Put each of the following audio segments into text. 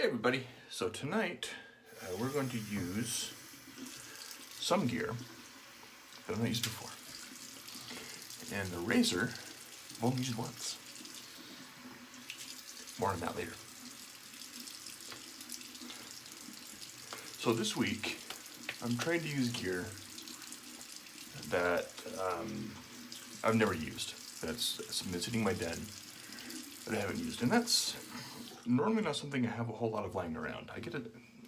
Hey everybody, so tonight we're going to use some gear that I've not used before. And the razor I've only used once. More on that later. So this week I'm trying to use gear that I've never used. That's been sitting in my den that I haven't used. And that's normally not something I have a whole lot of lying around.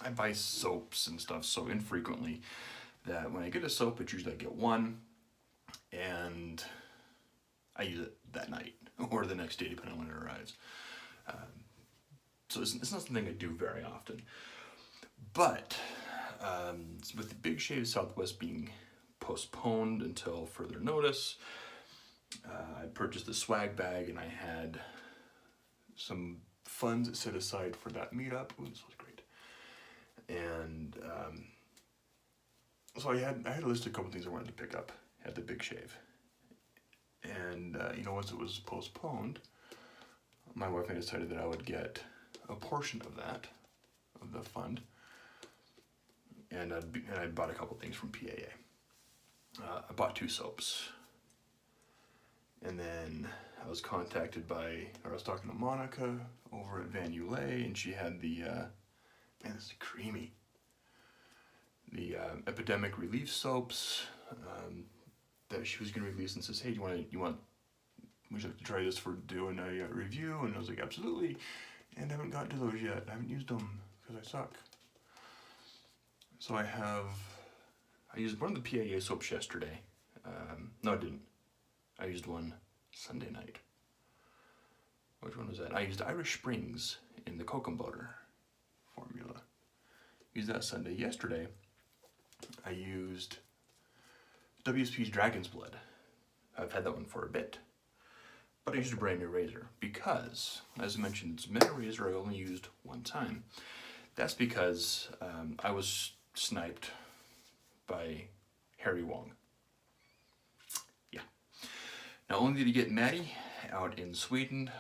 I buy soaps and stuff so infrequently that when I get a soap, it's usually I get one and I use it that night or the next day, depending on when it arrives. So it's not something I do very often. But with the Big Shave Southwest being postponed until further notice, I purchased the swag bag and I had some funds set aside for that meetup. Ooh, this was great. And so I had a list of a couple things I wanted to pick up at the Big Shave. And once it was postponed, my wife and I decided that I would get a portion of that, of the fund, and I bought a couple things from PAA. I bought 2 soaps. And then I was talking to Monica over at Van Ulay, and she had the, man, this is creamy, the Epidemic Relief soaps that she was going to release, and says, hey, would you like to try this for doing a review? And I was like, absolutely, and I haven't gotten to those yet. I haven't used them because I suck. So I used one of the PAA soaps yesterday. No, I didn't. I used one Sunday night. Which one was that? I used Irish Springs in the cocoa butter formula. Used that Sunday. Yesterday, I used WSP's Dragon's Blood. I've had that one for a bit. But I used a brand new razor because, as I mentioned, it's been a razor I only used one time. That's because I was sniped by Harry Wong. Not only did he get Maddie out in Sweden,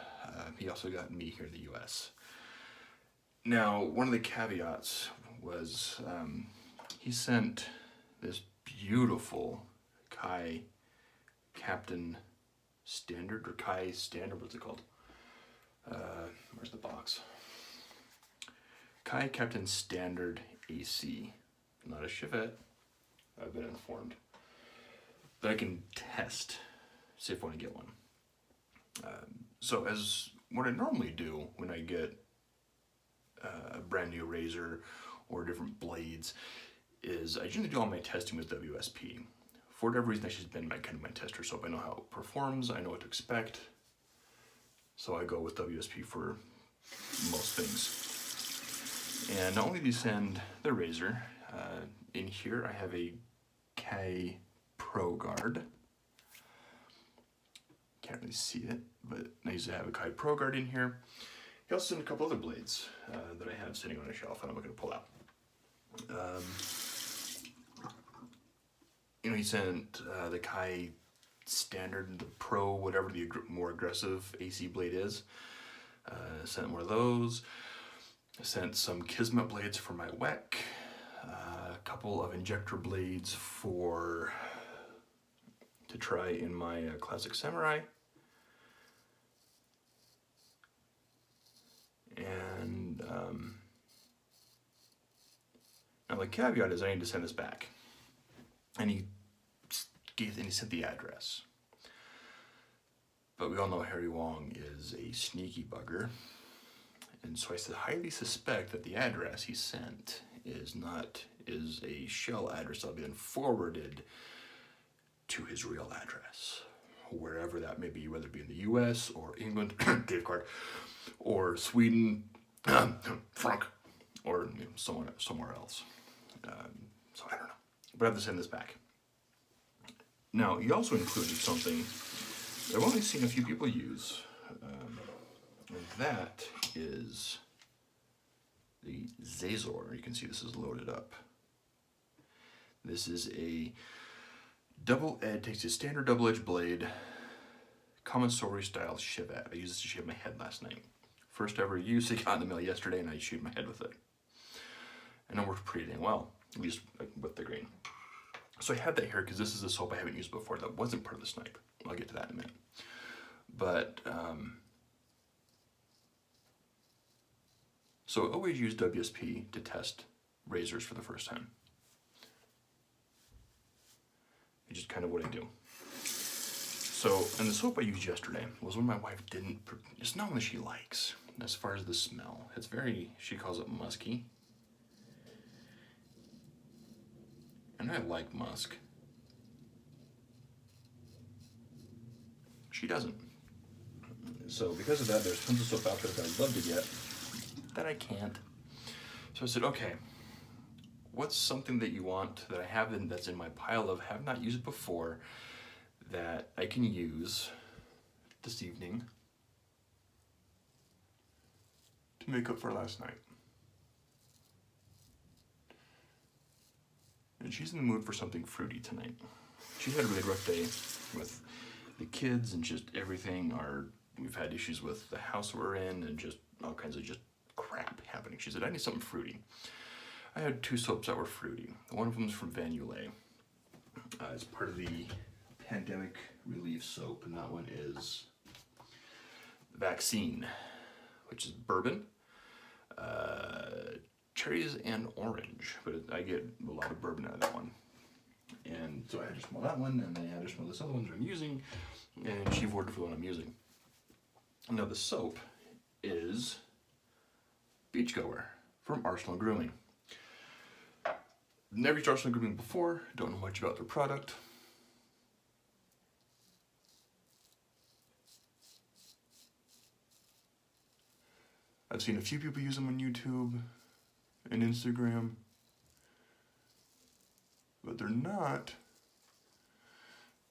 he also got me here in the US. Now, one of the caveats was he sent this beautiful Kai Captain Standard, or Kai Standard, what's it called? Where's the box? Kai Captain Standard AC. Not a Chevette, I've been informed. But I can test. See if I want to get one. So as what I normally do when I get a brand new razor or different blades is I generally do all my testing with WSP. For whatever reason, that's just been my tester soap. I know how it performs, I know what to expect. So I go with WSP for most things. And not only do you send the razor, in here I have a Kai Pro Guard. Can't really see it, but I used to have a Kai Pro Guard in here. He also sent a couple other blades that I have sitting on a shelf and I'm going to pull out. He sent the Kai Standard, the Pro, whatever the more aggressive AC blade is. Sent more of those. Sent some Kismet blades for my WEC. A couple of injector blades to try in my Classic Samurai. And now the caveat is I need to send this back. And he sent the address. But we all know Harry Wong is a sneaky bugger. And so I highly suspect that the address he sent is a shell address that'll be then forwarded to his real address, wherever that may be, whether it be in the US or England, Dave Card, or Sweden, Frank, or somewhere else. So I don't know, but I have to send this back. Now, he also included something that I've only seen a few people use, and that is the Zazor. You can see this is loaded up. This is a takes a standard double-edged blade, Commissary style Chevette. I used this to shave my head last night. First ever use. It got in the mail yesterday and I chewed my head with it. And it worked pretty dang well, at least with the grain. So I had that here because this is a soap I haven't used before that wasn't part of the snipe. I'll get to that in a minute. But, so I always use WSP to test razors for the first time. It's just kind of what I do. So, and the soap I used yesterday was one my wife didn't, it's not one that she likes as far as the smell. It's very, she calls it musky. And I like musk. She doesn't. So because of that, there's tons of soap out there that I'd love to get that I can't. So I said, okay, what's something that you want that I haven't, that's in my pile of have not used before that I can use this evening to make up for last night? And she's in the mood for something fruity tonight. She's had a really rough day with the kids and just everything. We've had issues with the house we're in and just all kinds of just crap happening. She said, I need something fruity. I had 2 soaps that were fruity. One of them is from Van Yule. It's part of the pandemic relief soap, and that one is Vaccine, which is bourbon, cherries and orange, but I get a lot of bourbon out of that one. And so I had to smell that one, and then I had to smell this other one that I'm using, and she voted for the one I'm using. Now the soap is Beach Goer from Arsenal Grooming. Never used Arsenal Grooming before, don't know much about their product. I've seen a few people use them on YouTube and Instagram, but they're not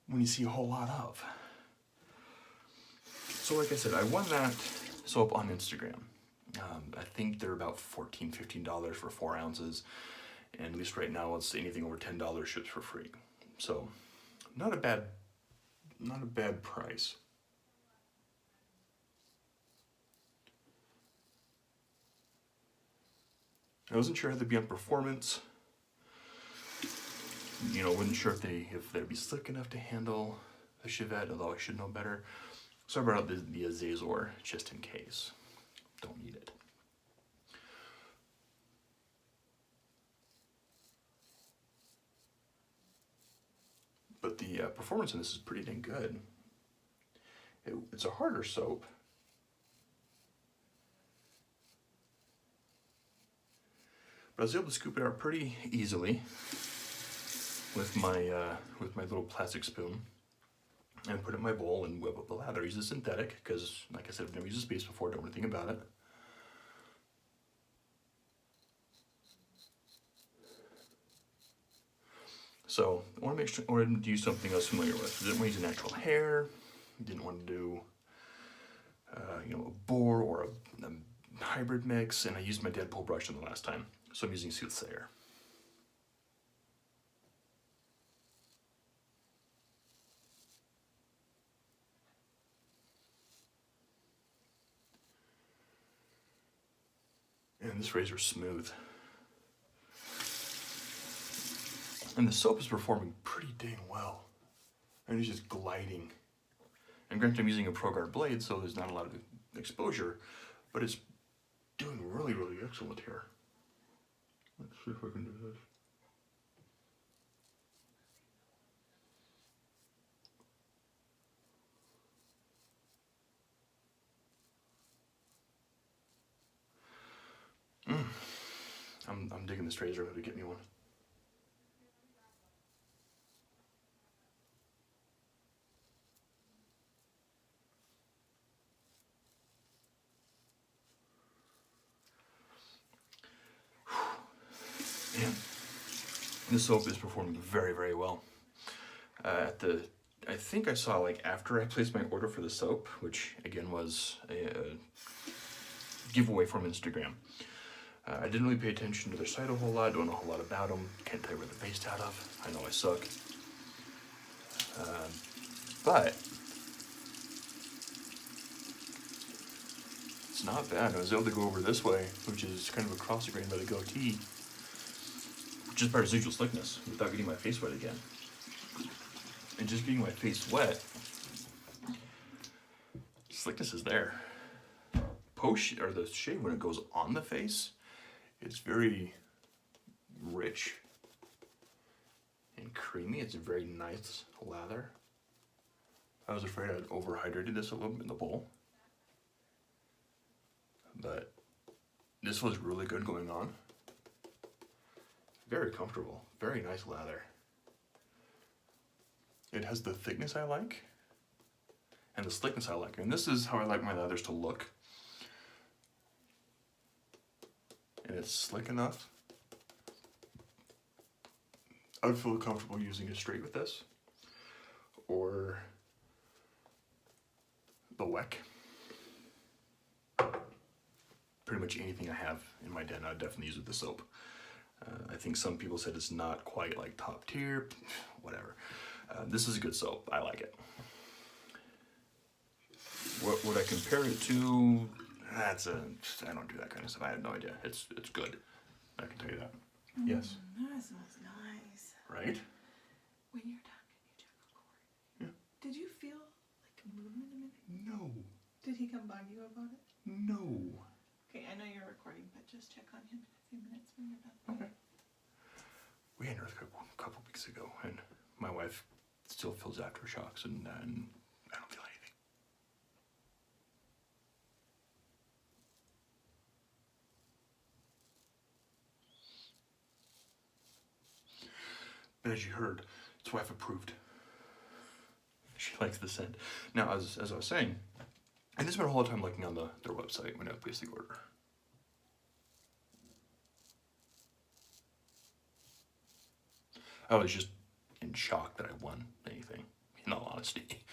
when you see a whole lot of. So like I said, I won that soap on Instagram. I think they're about $14, $15 for 4 ounces. And at least right now, it's anything over $10 ships for free. So not a bad price. I wasn't sure if they'd be on performance. You know, wasn't sure if they'd be slick enough to handle a Chevette, although I should know better. So I brought out the hazel just in case. Don't need it. But the performance in this is pretty dang good. It's a harder soap. But I was able to scoop it out pretty easily with my little plastic spoon and put it in my bowl and whip up the lather. I use a synthetic because, like I said, I've never used a space before, don't know anything about it. So I want to make sure I want to do something I was familiar with. I didn't want to use a natural hair. Didn't want to do you know, a boar or a hybrid mix, and I used my Deadpool brush on the last time, so I'm using Soothsayer. And this razor's smooth. And the soap is performing pretty dang well. And it's just gliding. And granted, I'm using a ProGuard blade, so there's not a lot of exposure, but it's doing really, really excellent here. Let's see if I can do this. I'm digging this razor. I'm going to get me one. Man, this soap is performing very, very well. I think I saw, like, after I placed my order for the soap, which again was a giveaway from Instagram. I didn't really pay attention to their site a whole lot, don't know a whole lot about them, can't tell you where they're based out of. I know I suck. But It's not bad. I was able to go over this way, which is kind of across the grain by the goatee, just by residual slickness, without getting my face wet again. And just getting my face wet, slickness is there. Post, or the shave when it goes on the face, it's very rich and creamy. It's a very nice lather. I was afraid I'd overhydrated this a little bit in the bowl, but this was really good going on. Very comfortable, very nice lather. It has the thickness I like and the slickness I like. And this is how I like my lathers to look. And it's slick enough. I would feel comfortable using it straight with this, or the Weck. Pretty much anything I have in my den, I'd definitely use with the soap. I think some people said it's not quite like top tier, whatever. This is a good soap, I like it. What would I compare it to? I don't do that kind of stuff. I have no idea. It's good. I can tell you that. Yes. That smells nice. Right? When you're done, can you check record? Yeah. Did you feel like a movement a minute? No. Did he come bug you about it? No. Okay, I know you're recording, but just check on him in a few minutes when you're done. Okay. We had an earthquake a couple weeks ago, and my wife still feels aftershocks, and I don't feel anything. But as you heard, it's wife approved. She likes the scent. Now, as I was saying, I just spent a whole time looking on their website when I placed the order. I was just in shock that I won anything, in all honesty.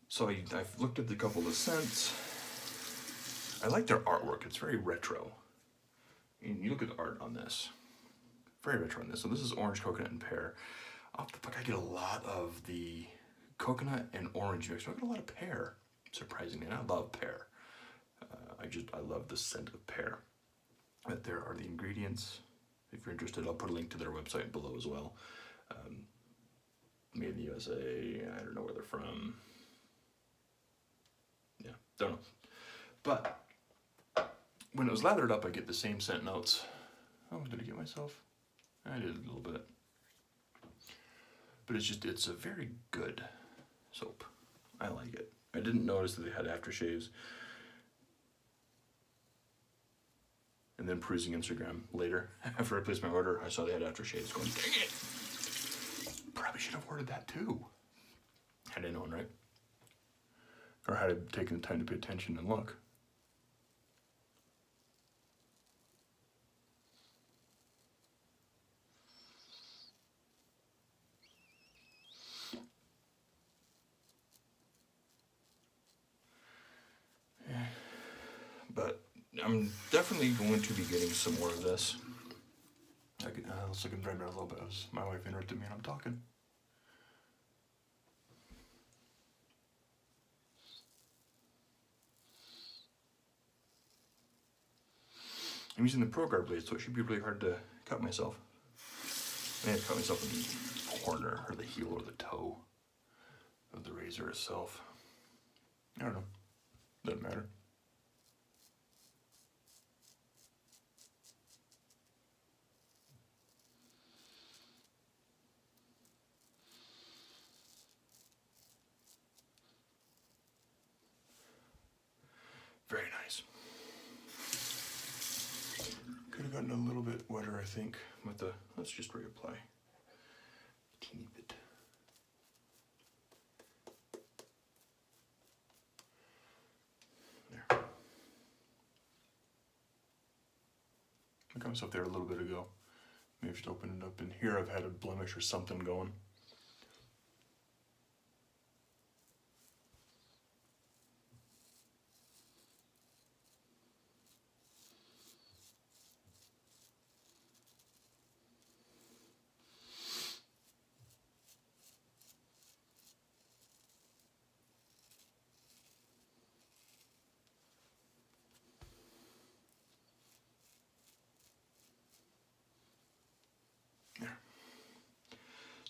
So I've looked at a couple of scents. I like their artwork. It's very retro. And you look at the art on this. Very retro on this. So this is orange, coconut, and pear. Off the back, I get a lot of the coconut and orange mix. I get a lot of pear, surprisingly. And I love pear. I love the scent of pear. But there are the ingredients. If you're interested, I'll put a link to their website below as well. Made in the USA. I don't know where they're from. Yeah, don't know. But when it was lathered up, I get the same scent notes. Oh, did I get myself? I did a little bit. But it's a very good soap. I like it. I didn't notice that they had aftershaves. And then perusing Instagram later, after I placed my order, I saw they had aftershaves going, dang it! Probably should have ordered that too. Had I known, right? Or had I taken the time to pay attention and look. But I'm definitely going to be getting some more of this. I was looking right around a little bit. My wife interrupted me and I'm talking. I'm using the ProGuard blade, so it should be really hard to cut myself. I had to cut myself in the corner, or the heel, or the toe of the razor itself. I don't know. Doesn't matter. Very nice. Could have gotten a little bit wetter, I think, with the, let's just reapply. Teeny bit. There. I got myself there a little bit ago. Maybe just open it up in here. I've had a blemish or something going.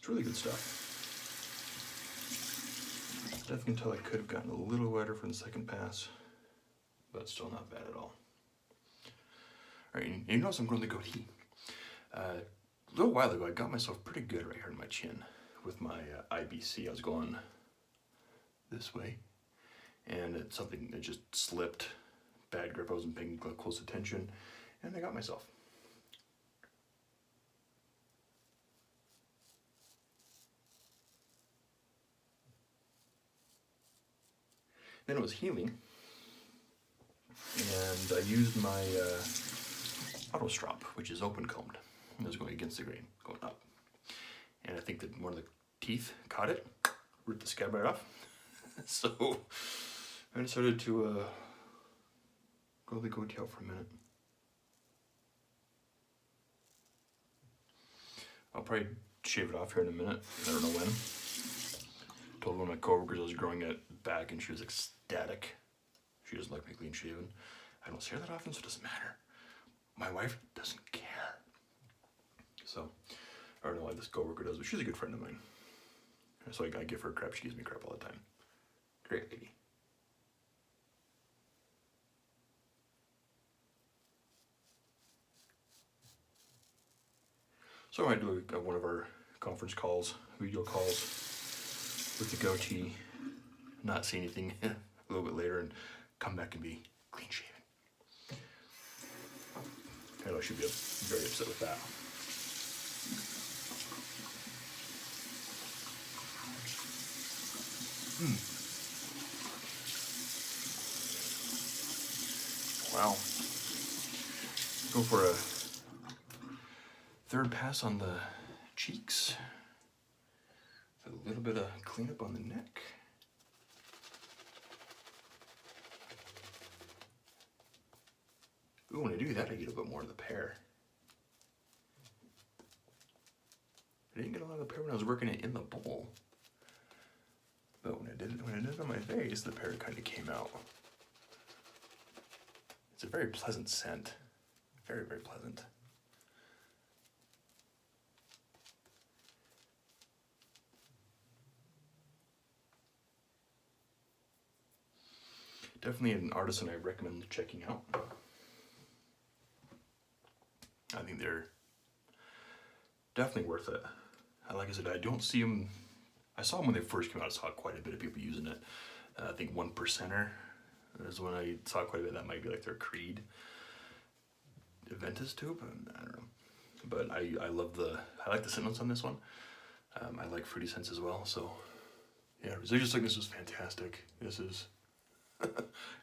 It's really good stuff. Definitely can tell I could have gotten a little wetter for the second pass, but still not bad at all. All right, and you notice I'm growing the goatee. A little while ago, I got myself pretty good right here in my chin with my IBC. I was going this way, and it's something that just slipped. Bad grip, I wasn't paying close attention, and I got myself. Then it was healing, and I used my auto strop, which is open combed. It was going against the grain, going up. And I think that one of the teeth caught it, ripped the scab right off. So I decided to grow the goatee out for a minute. I'll probably shave it off here in a minute. I don't know when. Told one of my coworkers I was growing it back, and she was ecstatic. She doesn't like me clean shaven. I don't see her that often, so it doesn't matter. My wife doesn't care. So, I don't know why this coworker does, but she's a good friend of mine. So I give her crap, she gives me crap all the time. Great lady. So I might do one of our conference calls, video calls with the goatee, not see anything a little bit later, and come back and be clean shaven. I know she'd be very upset with that. Wow. Go for a third pass on the cheeks. A little bit of cleanup on the neck. Ooh, when I do that, I get a bit more of the pear. I didn't get a lot of the pear when I was working it in the bowl. But when I did it on my face, the pear kind of came out. It's a very pleasant scent. Very, very pleasant. Definitely an artisan I recommend checking out. I think they're definitely worth it. Like I said, I don't see them. I saw them when they first came out. I saw quite a bit of people using it. I think 1%er is when I saw quite a bit. That might be like their Creed Aventus tube. I don't know. But I like the scent notes on this one. I like fruity scents as well. So yeah, residual thickness is fantastic. This is I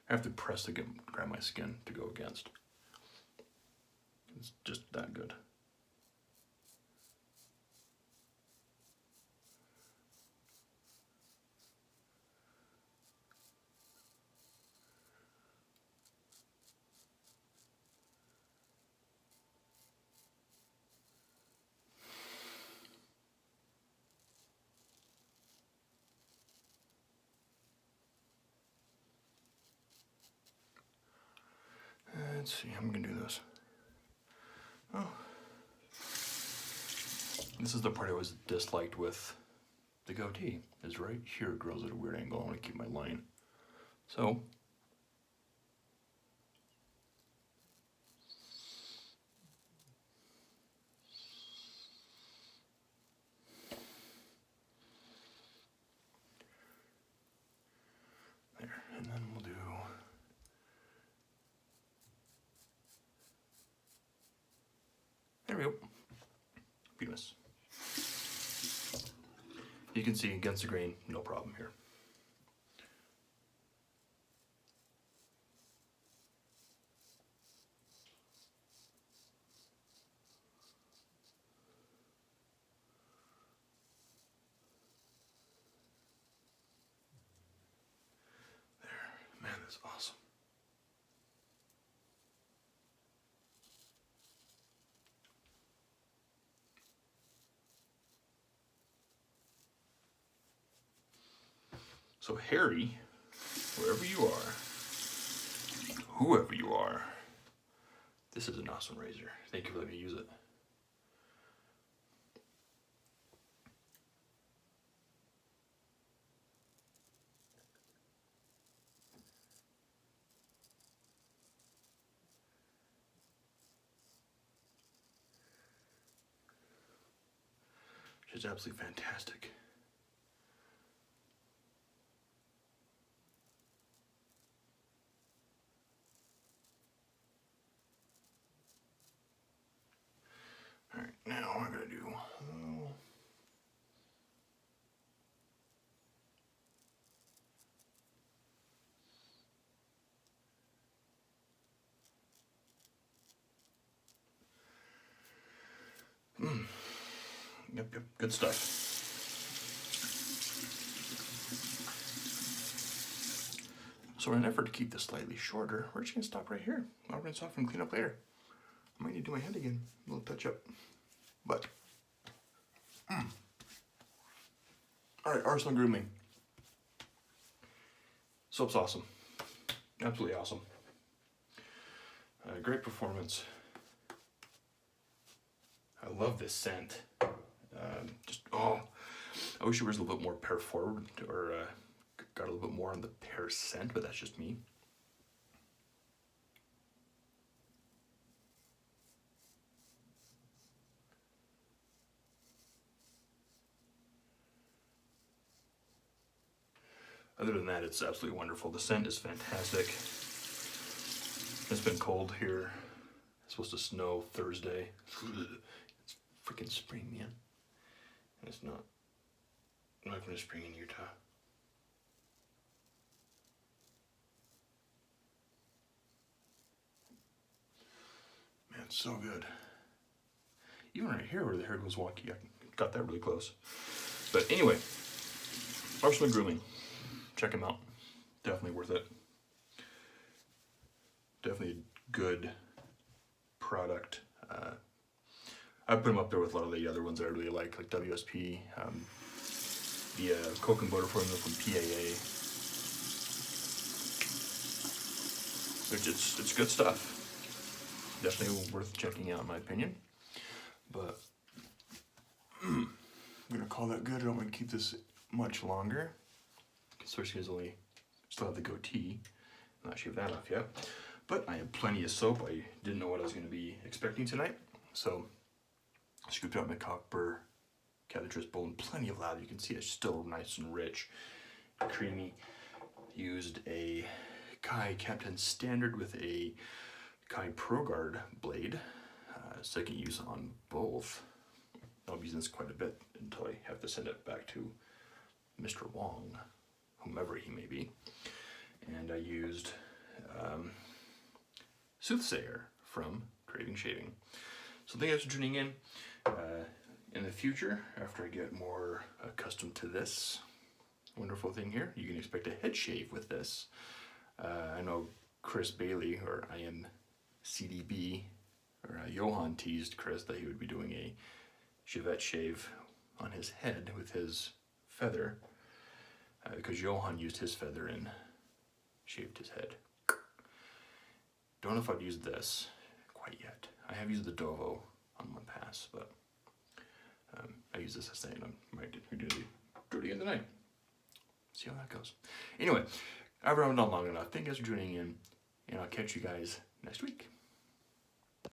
have to press to grab my skin to go against. It's just that good. Let's see, I'm gonna do this. Oh. This is the part I always disliked with the goatee, is right here it grows at a weird angle. I want to keep my line. So, there, and then we'll do there we go. Beautiful. You can see against the grain, no problem here. There, man, that's awesome. So Harry, wherever you are, whoever you are, this is an awesome razor. Thank you for letting me use it. is absolutely fantastic. All right, now I'm gonna do. Yep, good stuff. So in an effort to keep this slightly shorter, we're just gonna stop right here. I'll rinse off and clean up later. I might need to do my head again, a little touch up. But, all right, Arsenal Grooming. Soap's awesome, absolutely awesome. Great performance. I love this scent. I wish it was a little bit more pear forward, or got a little bit more on the pear scent, but that's just me. Other than that, it's absolutely wonderful. The scent is fantastic. It's been cold here. It's supposed to snow Thursday. It's freaking spring, man. And it's not going to spring in Utah. Man, it's so good. Even right here where the hair goes wonky, I got that really close. But anyway, Arsenal Grooming. Check them out. Definitely worth it. Definitely a good product. I put them up there with a lot of the other ones that I really like WSP, the Coke and Butter formula from PAA. Which it's good stuff. Definitely worth checking out in my opinion. But I'm gonna call that good. I don't want to keep this much longer. Especially because I still have the goatee. I'm not shaved that off yet. But I have plenty of soap. I didn't know what I was going to be expecting tonight. So I scooped out my copper catheterist bowl and plenty of lather. You can see it's still nice and rich, creamy. Used a Kai Captain Standard with a Kai Pro Guard blade. Second use on both. I'll be using this quite a bit until I have to send it back to Mr. Wong, whomever he may be. And I used Soothsayer from Craving Shaving. So thank you guys for tuning in. In the future, after I get more accustomed to this wonderful thing here, you can expect a head shave with this. I know Chris Bailey, or I am CDB, or Johan teased Chris that he would be doing a Chevette shave on his head with his feather, because Johan used his feather and shaved his head. Don't know if I'd use this quite yet. I have used the Dovo on one pass, but I use this as saying I might do it again tonight. See how that goes. Anyway, I've run on long enough. Thank you guys for tuning in, and I'll catch you guys next week.